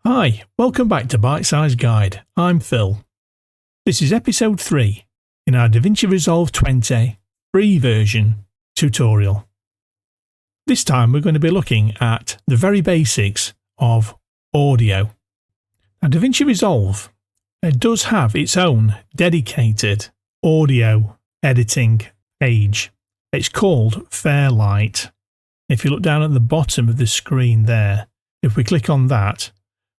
Hi, welcome back to Bite Size Guide. I'm Phil. This is episode 3 in our Davinci Resolve 20 free version tutorial. This time we're going to be looking at the very basics of audio. Now, Davinci Resolve does have its own dedicated audio editing page. It's called Fairlight. If you look down at the bottom of the screen there, if we click on that,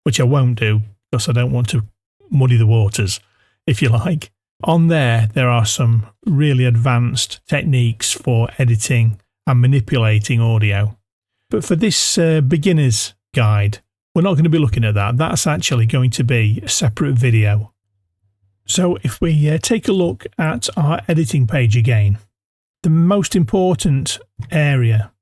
which I won't do because I don't want to muddy the waters, if you like. On there are some really advanced techniques for editing and manipulating audio. But for this beginner's guide, we're not going to be looking at that. That's actually going to be a separate video. So if we take a look at our editing page again, the most important area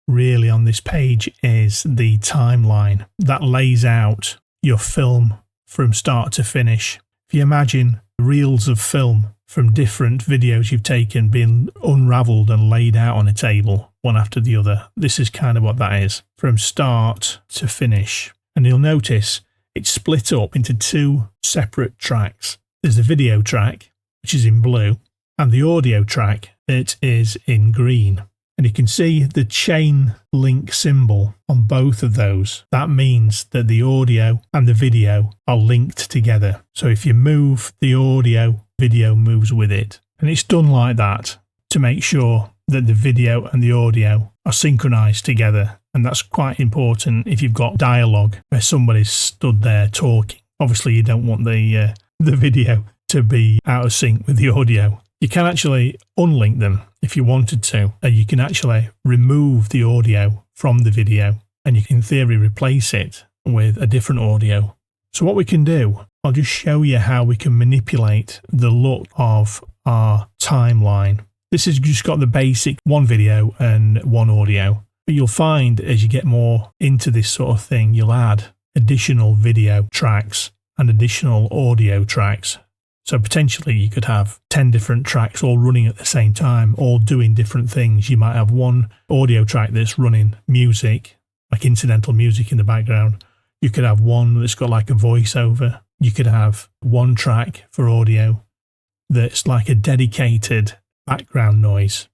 really on this page is the timeline that lays out your film from start to finish. If you imagine reels of film from different videos you've taken being unraveled and laid out on a table one after the other, this is kind of what that is from start to finish. And you'll notice it's split up into two separate tracks. There's the video track, which is in blue, and the audio track that is in green. And you can see the chain link symbol on both of those. That means that the audio and the video are linked together. So if you move the audio, video moves with it. And it's done like that to make sure that the video and the audio are synchronized together. And that's quite important if you've got dialogue where somebody's stood there talking. Obviously, you don't want the video to be out of sync with the audio. You can actually unlink them if you wanted to, and you can actually remove the audio from the video and you can in theory replace it with a different audio. So what we can do, I'll just show you how we can manipulate the look of our timeline. This has just got the basic one video and one audio, but you'll find as you get more into this sort of thing, you'll add additional video tracks and additional audio tracks. So potentially you could have 10 different tracks all running at the same time, all doing different things. You might have one audio track that's running music, like incidental music in the background. You could have one that's got like a voiceover. You could have one track for audio that's like a dedicated background noise.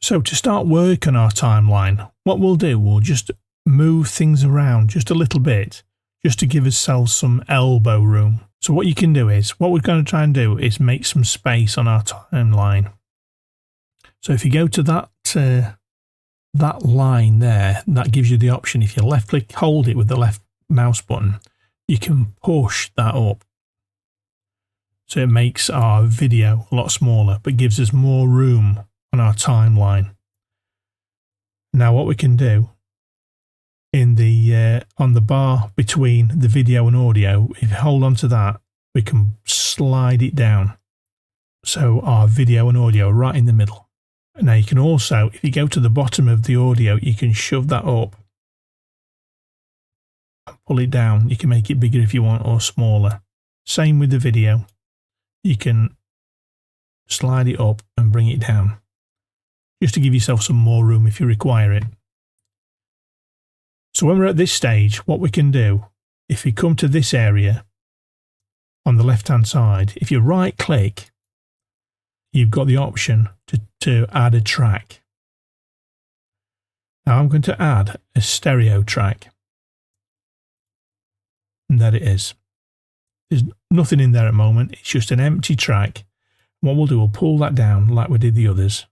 So to start work on our timeline, what we'll do, we'll just move things around just a little bit, just to give ourselves some elbow room. So what you can do is, what we're going to try and do is make some space on our timeline. So if you go to that line there, that gives you the option. If you left click, hold it with the left mouse button, you can push that up. So it makes our video a lot smaller, but gives us more room on our timeline. Now what we can do in the on the bar between the video and audio, if you hold on to that, we can slide it down. So our video and audio are right in the middle. Now you can also, if you go to the bottom of the audio, you can shove that up and pull it down. You can make it bigger if you want or smaller. Same with the video. You can slide it up and bring it down, just to give yourself some more room if you require it. So when we're at this stage, what we can do, if you come to this area on the left-hand side, if you right-click, you've got the option to add a track. Now I'm going to add a stereo track. And there it is. There's nothing in there at the moment. It's just an empty track. What we'll do, we'll pull that down like we did the others,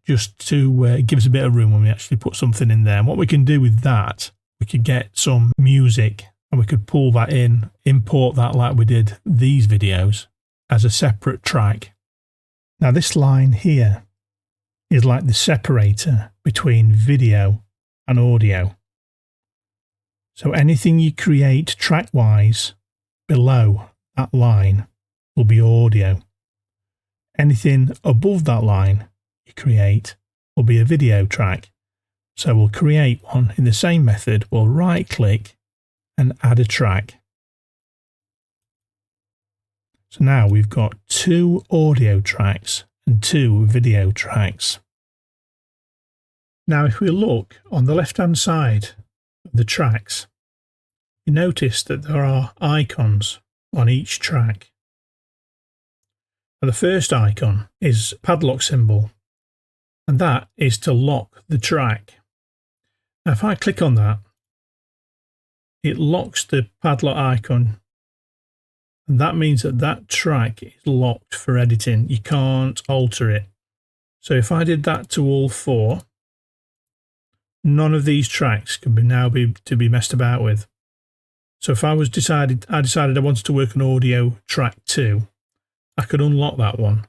just to give us a bit of room when we actually put something in there. And what we can do with that, we could get some music and we could pull that in, import that like we did these videos as a separate track. Now this line here is like the separator between video and audio. So anything you create track-wise below that line will be audio. Anything above that line create will be a video track. So we'll create one in the same method. We'll right click and add a track. So now we've got 2 audio tracks and 2 video tracks. Now if we look on the left hand side of the tracks, you notice that there are icons on each track. Now, the first icon is a padlock symbol, and that is to lock the track. Now, if I click on that, it locks the padlock icon, and that means that that track is locked for editing. You can't alter it. So if I did that to all four, none of these tracks could now be messed about with. So if I decided I wanted to work on audio track 2, I could unlock that one,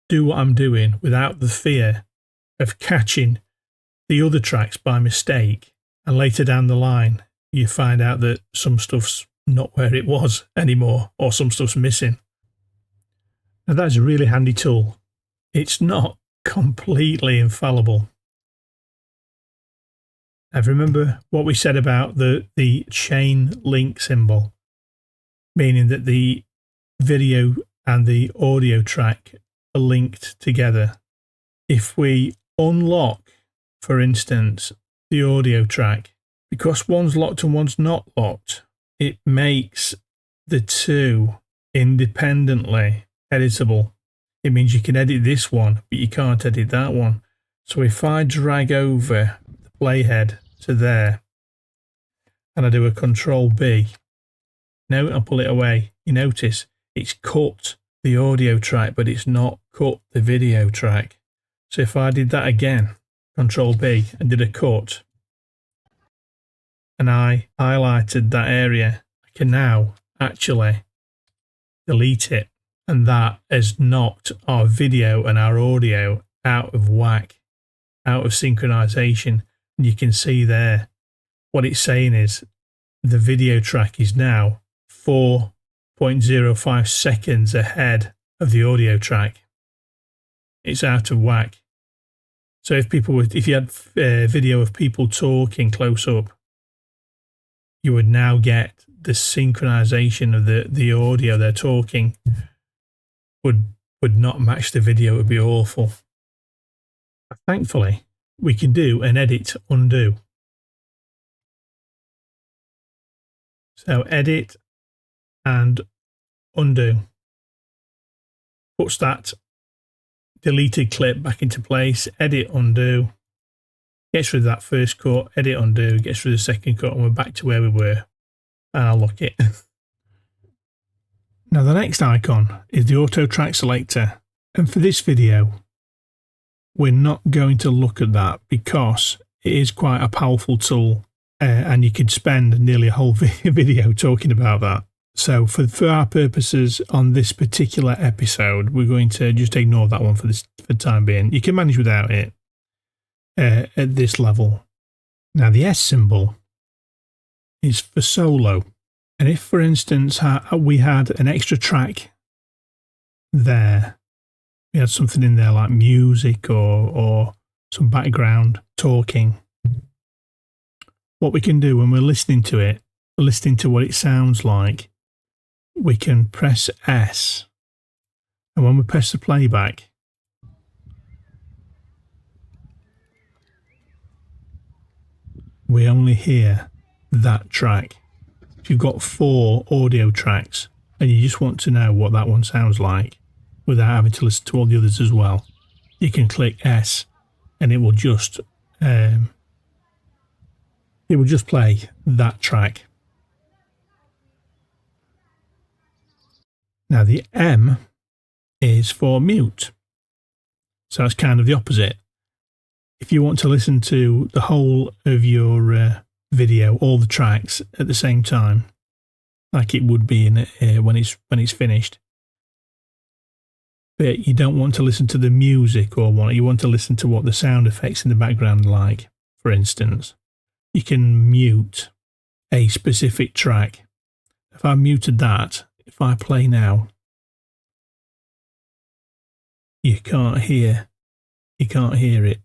do what I'm doing without the fear of catching the other tracks by mistake, and later down the line you find out that some stuff's not where it was anymore, or some stuff's missing. Now that's a really handy tool. It's not completely infallible. Now remember what we said about the chain link symbol, meaning that the video and the audio track are linked together. If we unlock, for instance, the audio track, because one's locked and one's not locked, it makes the two independently editable. It means you can edit this one, but you can't edit that one. So if I drag over the playhead to there, and I do a Control B, now I'll pull it away, you notice it's cut the audio track, but it's not cut the video track. So if I did that again, Control B, and did a cut, and I highlighted that area, I can now actually delete it. And that has knocked our video and our audio out of whack, out of synchronization. And you can see there, what it's saying is the video track is now 4.05 seconds ahead of the audio track. It's out of whack. So if you had video of people talking close up, you would now get the synchronization of the audio they're talking would not match the video. It would be awful. Thankfully, we can do an edit undo. So edit and undo puts that deleted clip back into place. Edit undo gets rid of that first cut. Edit undo gets rid of the second cut, and we're back to where we were. And I'll lock it. Now the next icon is the auto track selector, and for this video we're not going to look at that because it is quite a powerful tool, and you could spend nearly a whole video talking about that. So for our purposes on this particular episode, we're going to just ignore that one for the time being. You can manage without it at this level. Now the S symbol is for solo. And if, for instance, we had an extra track there, we had something in there like music or some background talking, what we can do when we're listening to it, listening to what it sounds like, we can press S. And when we press the playback, we only hear that track. If you've got 4 audio tracks and you just want to know what that one sounds like without having to listen to all the others as well, you can click S and it will just play that track. Now the M is for mute. So that's kind of the opposite. If you want to listen to the whole of your video, all the tracks at the same time, like it would be when it's finished, but you don't want to listen to the music you want to listen to what the sound effects in the background are like, for instance, you can mute a specific track. If I muted that, if I play now, you can't hear it.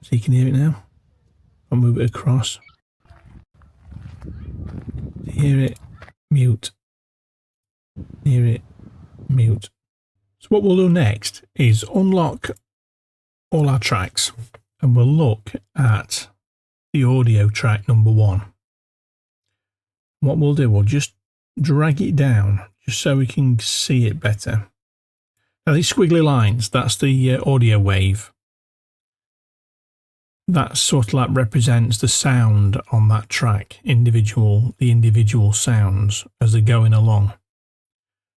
So you can hear it now. I'll move it across. Hear it, mute. Hear it, mute. So what we'll do next is unlock all our tracks, and we'll look at the audio track number 1. What we'll do, we'll just drag it down just so we can see it better. Now these squiggly lines, that's the audio wave. That sort of like represents the sound on that track, the individual sounds as they're going along.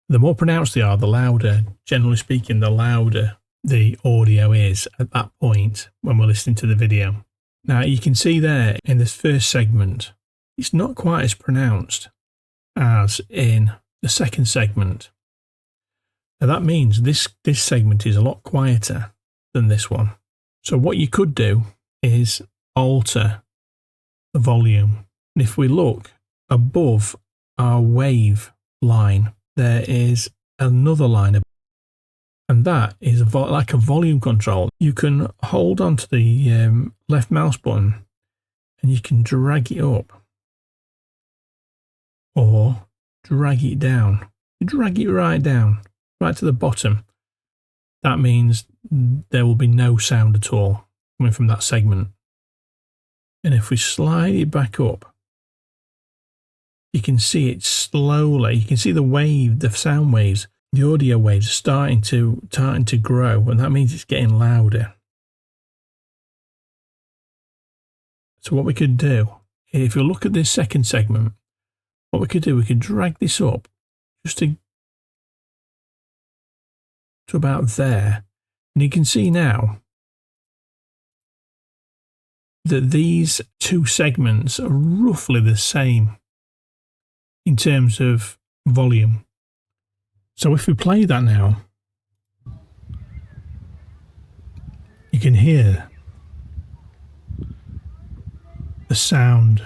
The more pronounced they are, the louder, generally speaking, the louder the audio is at that point when we're listening to the video. Now you can see there in this first segment, it's not quite as pronounced as in the second segment. Now that means this segment is a lot quieter than this one. So what you could do is alter the volume. And if we look above our wave line, there is another line, and that is like a volume control. You can hold onto the left mouse button and you can drag it up or drag it down. You drag it right down, right to the bottom. That means there will be no sound at all coming from that segment. And if we slide it back up, you can see it slowly. You can see the wave, the sound waves, the audio waves are starting to grow, and that means it's getting louder. So what we could do, if you look at this second segment, what we could do, we could drag this up just to about there. And you can see now that these two segments are roughly the same in terms of volume. So if we play that now, you can hear the sound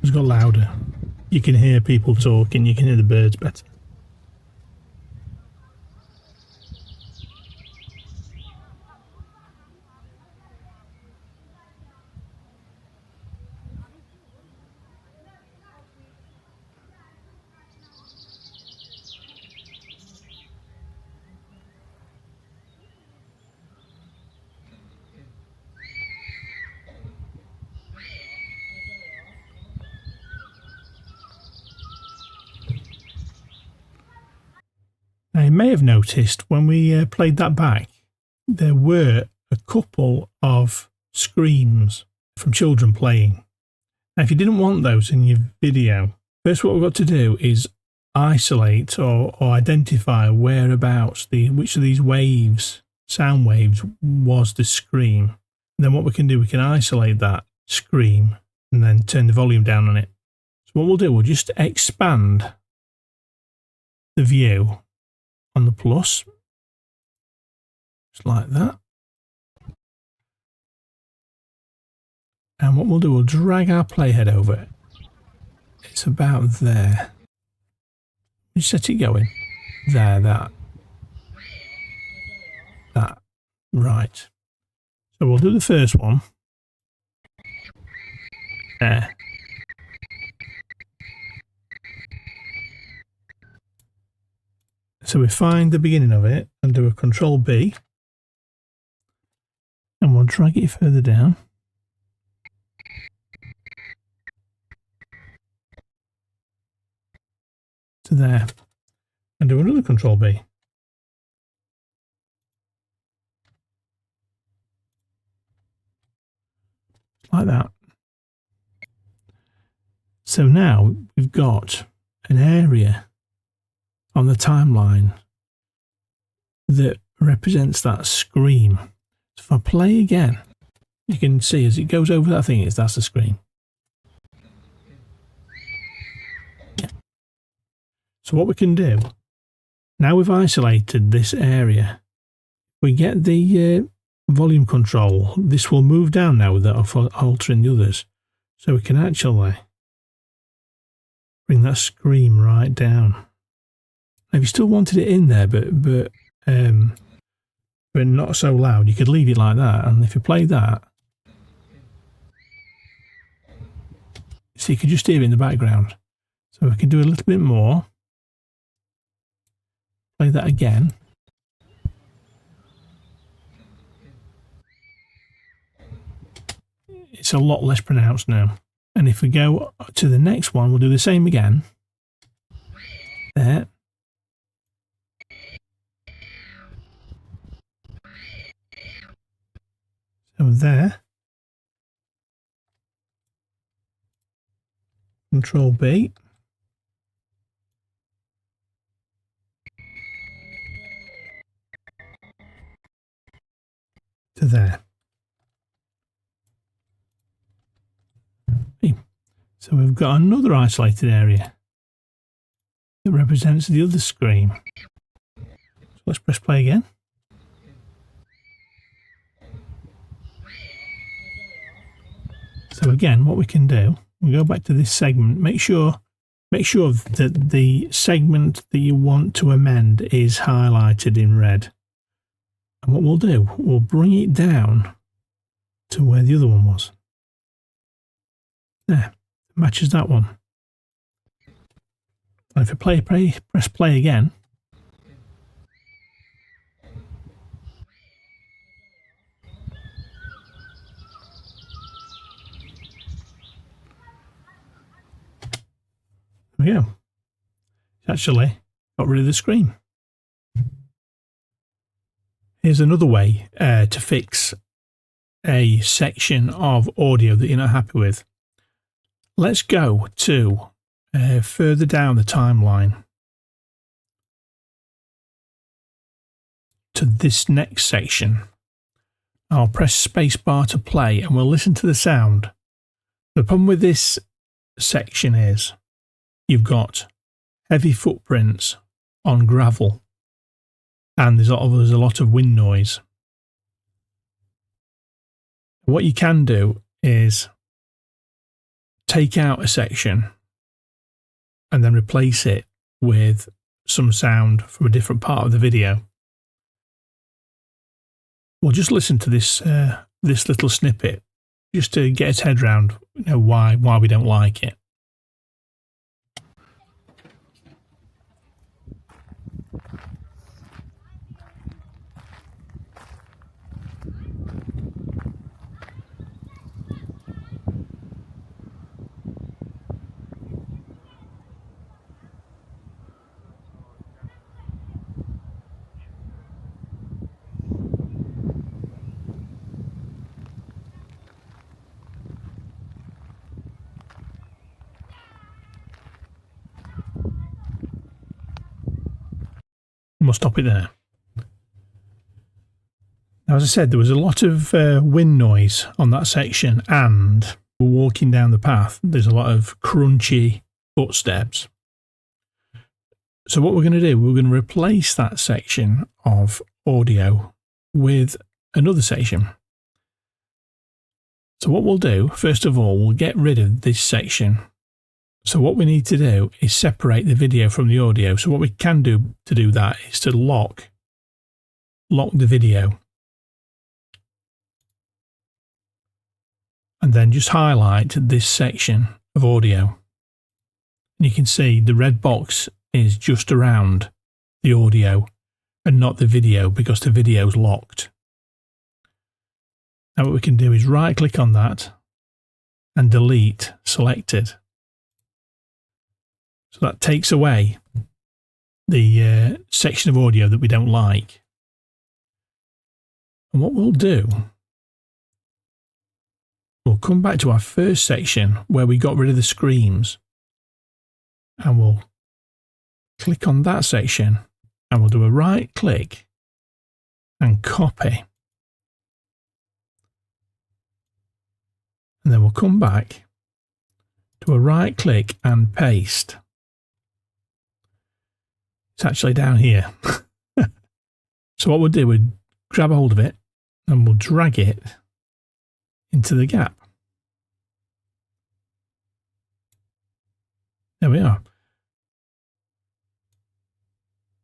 has got louder. You can hear people talking, you can hear the birds better. Now, you may have noticed when we played that back, there were a couple of screams from children playing. Now, if you didn't want those in your video, first what we've got to do is isolate or identify whereabouts which of these waves, sound waves, was the scream. And then what we can do, we can isolate that scream and then turn the volume down on it. So what we'll do, we'll just expand the view on the plus, just like that. And what we'll do, we'll drag our playhead over it. It's about there. Just set it going. There, that. Right. So we'll do the first one. There. So we find the beginning of it and do a Control B. And we'll drag it further down. To there. And do another Control B. Like that. So now we've got an area on the timeline that represents that scream. So if I play again, you can see as it goes over that thing, that's the scream. Yeah. So what we can do, now we've isolated this area, we get the volume control. This will move down now without altering the others. So we can actually bring that scream right down. Now, if you still wanted it in there, but not so loud, you could leave it like that. And if you play that, so you could just hear it in the background. So we can do a little bit more. Play that again. it's a lot less pronounced now. And if we go to the next one, we'll do the same again. There. So there. Control B. To there. So we've got another isolated area that represents the other screen. So let's press play again. So again, what we can do, we go back to this segment, make sure that the segment that you want to amend is highlighted in red. And what we'll do, we'll bring it down to where the other one was. There, matches that one. And if I press play again, there we go. It's actually got rid of the screen. Here's another way to fix a section of audio that you're not happy with. Let's go to further down the timeline to this next section. I'll press spacebar to play and we'll listen to the sound. The problem with this section is you've got heavy footprints on gravel and there's a lot of wind noise. What you can do is take out a section and then replace it with some sound from a different part of the video. We'll just listen to this this little snippet just to get his head around, why we don't like it. We'll stop it there. Now, as I said, there was a lot of wind noise on that section, and we're walking down the path. There's a lot of crunchy footsteps. So what we're going to do, we're going to replace that section of audio with another section. So what we'll do, first of all, we'll get rid of this section. So what we need to do is separate the video from the audio. So what we can do to do that is to lock the video. And then just highlight this section of audio. And you can see the red box is just around the audio and not the video because the video is locked. Now what we can do is right click on that and delete selected. So that takes away the section of audio that we don't like. And what we'll do, we'll come back to our first section where we got rid of the screams. And we'll click on that section and we'll do a right click and copy. And then we'll come back to a right click and paste. It's actually down here. So what we'll do, we'll grab a hold of it and we'll drag it into the gap. There we are.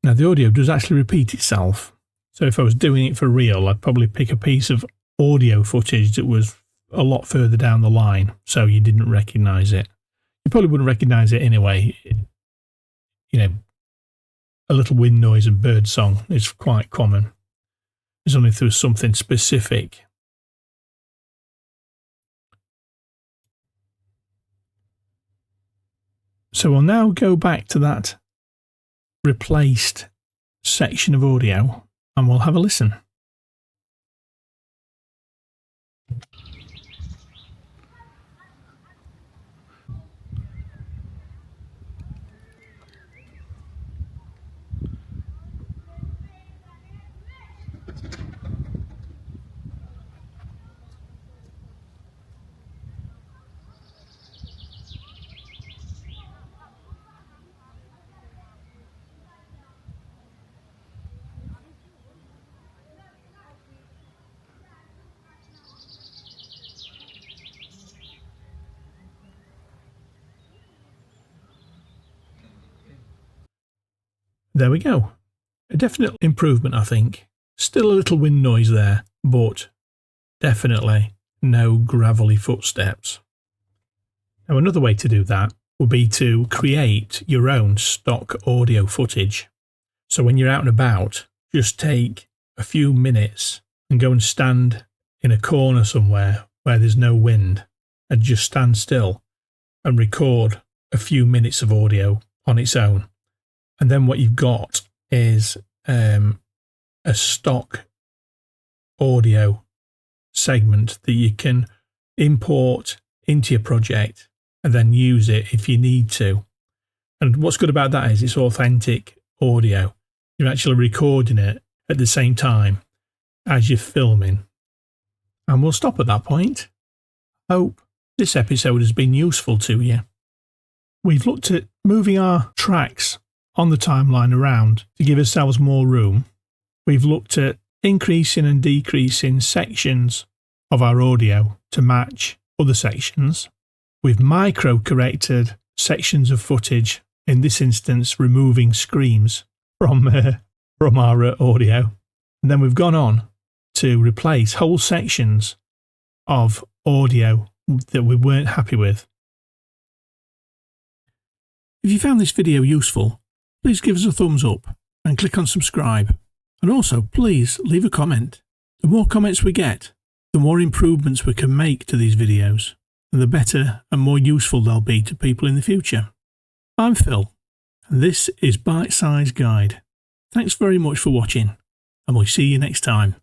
Now the audio does actually repeat itself. So if I was doing it for real, I'd probably pick a piece of audio footage that was a lot further down the line so you didn't recognise it. You probably wouldn't recognise it anyway. A little wind noise and bird song is quite common. It's only if there was something specific So we'll now go back to that replaced section of audio and we'll have a listen. There we go. A definite improvement, I think. Still a little wind noise there, but definitely no gravelly footsteps. Now, another way to do that would be to create your own stock audio footage. So when you're out and about, just take a few minutes and go and stand in a corner somewhere where there's no wind and just stand still and record a few minutes of audio on its own. And then what you've got is a stock audio segment that you can import into your project and then use it if you need to. And what's good about that is it's authentic audio. You're actually recording it at the same time as you're filming. And we'll stop at that point. Hope this episode has been useful to you. We've looked at moving our tracks on the timeline around to give ourselves more room. We've looked at increasing and decreasing sections of our audio to match other sections. We've micro-corrected sections of footage, in this instance removing screams from our audio. And then we've gone on to replace whole sections of audio that we weren't happy with. If you found this video useful, please give us a thumbs up and click on subscribe. And also, please leave a comment. The more comments we get, the more improvements we can make to these videos, and the better and more useful they'll be to people in the future. I'm Phil, and this is Bite Size Guide. Thanks very much for watching, and we'll see you next time.